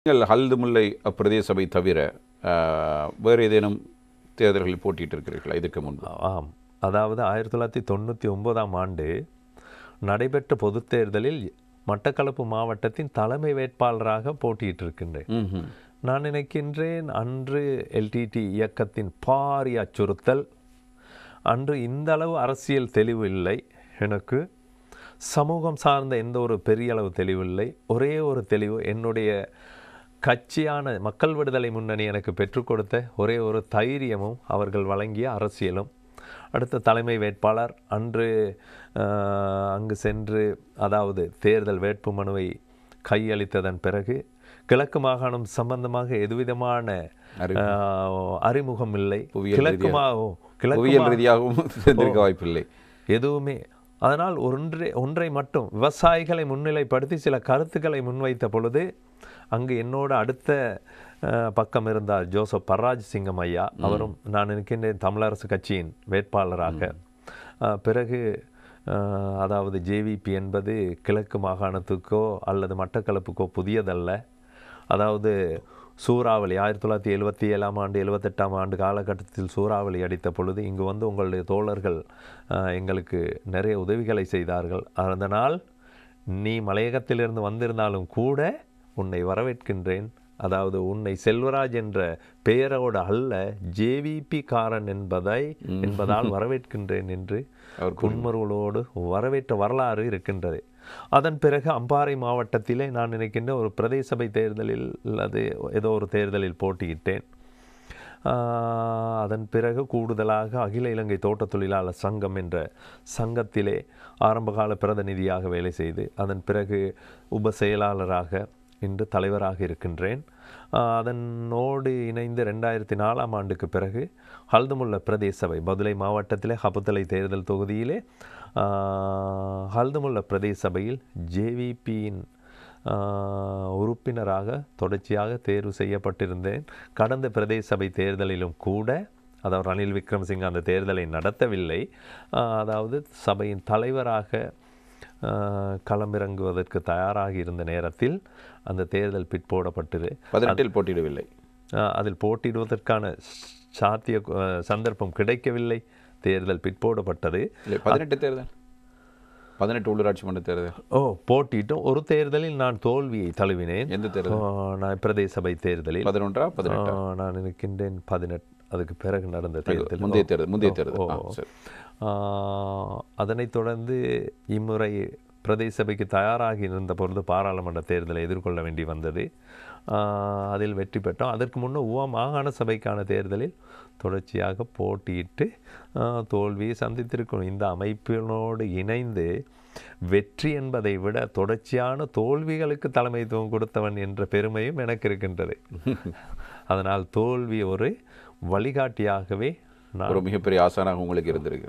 நீங்கள் ஹல்துமுல்லை பிரதேச சபை தவிர வேறு ஏதேனும் தேர்தல்களில் போட்டியிட்டு இருக்கிறீர்களா இதுக்கு முன்பு? ஆம், அதாவது 1999ஆம் ஆண்டு நடைபெற்ற பொதுத் தேர்தலில் மட்டக்களப்பு மாவட்டத்தின் தலைமை வேட்பாளராக போட்டியிட்டிருக்கின்றேன். நான் நினைக்கின்றேன் அன்று எல்டிடி இயக்கத்தின் பாரிய அச்சுறுத்தல், அன்று இந்த அளவு அரசியல் தெளிவு இல்லை எனக்கு, சமூகம் சார்ந்த எந்த ஒரு பெரிய அளவு தெளிவு இல்லை. ஒரே ஒரு தெளிவு, என்னுடைய கட்சியான மக்கள் விடுதலை முன்னணி எனக்கு பெற்றுக் கொடுத்த ஒரே ஒரு தைரியமும் அவர்கள் வழங்கிய அரசியலும். அடுத்த தலைமை வேட்பாளர் அன்று அங்கு சென்று, அதாவது தேர்தல் வேட்புமனுவை கையளித்ததன் பிறகு கிழக்கு மாகாணம் சம்பந்தமாக எதுவிதமான அறிமுகம் இல்லை, வாய்ப்பில்லை எதுவுமே. அதனால் ஒன்றை மட்டும் விவசாயிகளை முன்னிலைப்படுத்தி சில கருத்துக்களை முன்வைத்த பொழுது அங்கு என்னோட அடுத்த பக்கம் இருந்தார் ஜோசப் பர்ராஜ் சிங்கம் ஐயா. அவரும் நான் நினைக்கின்றேன் தமிழரசு கட்சியின் வேட்பாளராக. பிறகு அதாவது ஜேவிபி என்பது கிழக்கு மாகாணத்துக்கோ அல்லது மட்டக்களப்புக்கோ புதியதல்ல. அதாவது சூறாவளி 1977ஆம் ஆண்டு 78ஆம் ஆண்டு காலகட்டத்தில் சூறாவளி அடித்த பொழுது இங்கு வந்து உங்களுடைய தோழர்கள் எங்களுக்கு நிறைய உதவிகளை செய்தார்கள். அதனால் நீ மலையகத்திலிருந்து வந்திருந்தாலும் கூட உன்னை வரவேற்கின்றேன், அதாவது உன்னை செல்வராஜ் என்ற பெயரோடு அல்ல ஜேவிபி காரன் என்பதால் வரவேற்கின்றேன் என்று புன்முறுவலோடு வரவேற்ற வரலாறு இருக்கின்றது. அதன் பிறகு அம்பாறை மாவட்டத்திலே நான் நினைக்கின்ற ஒரு பிரதேச சபை தேர்தலில் அல்லது ஏதோ ஒரு தேர்தலில் போட்டியிட்டேன். அதன் பிறகு கூடுதலாக அகில இலங்கை தோட்ட தொழிலாளர் சங்கம் என்ற சங்கத்திலே ஆரம்பகால பிரதிநிதியாக வேலை செய்து அதன் பிறகு உப செயலாளராக இன்று தலைவராக இருக்கின்றேன். அதனோடு இணைந்து 2004ஆம் ஆண்டுக்கு பிறகு ஹல்துமுல்ல பிரதேச சபை பதுளை மாவட்டத்திலே ஹபுத்தலை தேர்தல் தொகுதியிலே ஹல்துமுல்ல பிரதேச சபையில் ஜேவிபியின் உறுப்பினராக தொடர்ச்சியாக தேர்வு செய்யப்பட்டிருந்தேன். கடந்த பிரதேச சபை தேர்தலிலும் கூட, அதாவது ரணில் விக்ரமசிங்க அந்த தேர்தலை நடத்தவில்லை, அதாவது சபையின் தலைவராக களமிறங்குவதற்கு தயாராக இருந்த நேரத்தில் அந்த தேர்தல் பிற்போடப்பட்டது. 18இல் போட்டியிடவில்லை, அதில் போட்டியிடுவதற்கான சந்தர்ப்பம் கிடைக்கவில்லை, தேர்தல் பிற்போடப்பட்டது. 18 உள்ளூராட்சி மன்ற தேர்தல் போட்டியிட்டோம். ஒரு தேர்தலில் நான் தோல்வியை தழுவினேன். எந்த தேர்தல்? நான் பிரதேச சபை தேர்தலில் 11 நான் நினைக்கின்றேன் 18, அதுக்கு பிறகு நடந்த தேர்தல், முந்தைய தேர்தல். அதனைத் தொடர்ந்து இம்முறை பிரதேச சபைக்கு தயாராகி இருந்த பொழுது பாராளுமன்ற தேர்தலை எதிர்கொள்ள வேண்டி வந்தது. அதில் வெற்றி பெற்றோம். அதற்கு முன்னே மாகாண சபைக்கான தேர்தலில் தொடர்ச்சியாக போட்டியிட்டு தோல்வியை சந்தித்திருக்கணும். இந்த அமைப்பினோடு இணைந்து வெற்றி என்பதை விட தொடர்ச்சியான தோல்விகளுக்கு தலைமைத்துவம் கொடுத்தவன் என்ற பெருமையும் எனக்கு இருக்கின்றது. அதனால் தோல்வி ஒரு வழிகாட்டியாகவே ஒரு மிகப்பெரிய ஆசானாக உங்களுக்கு இருந்திருக்கு.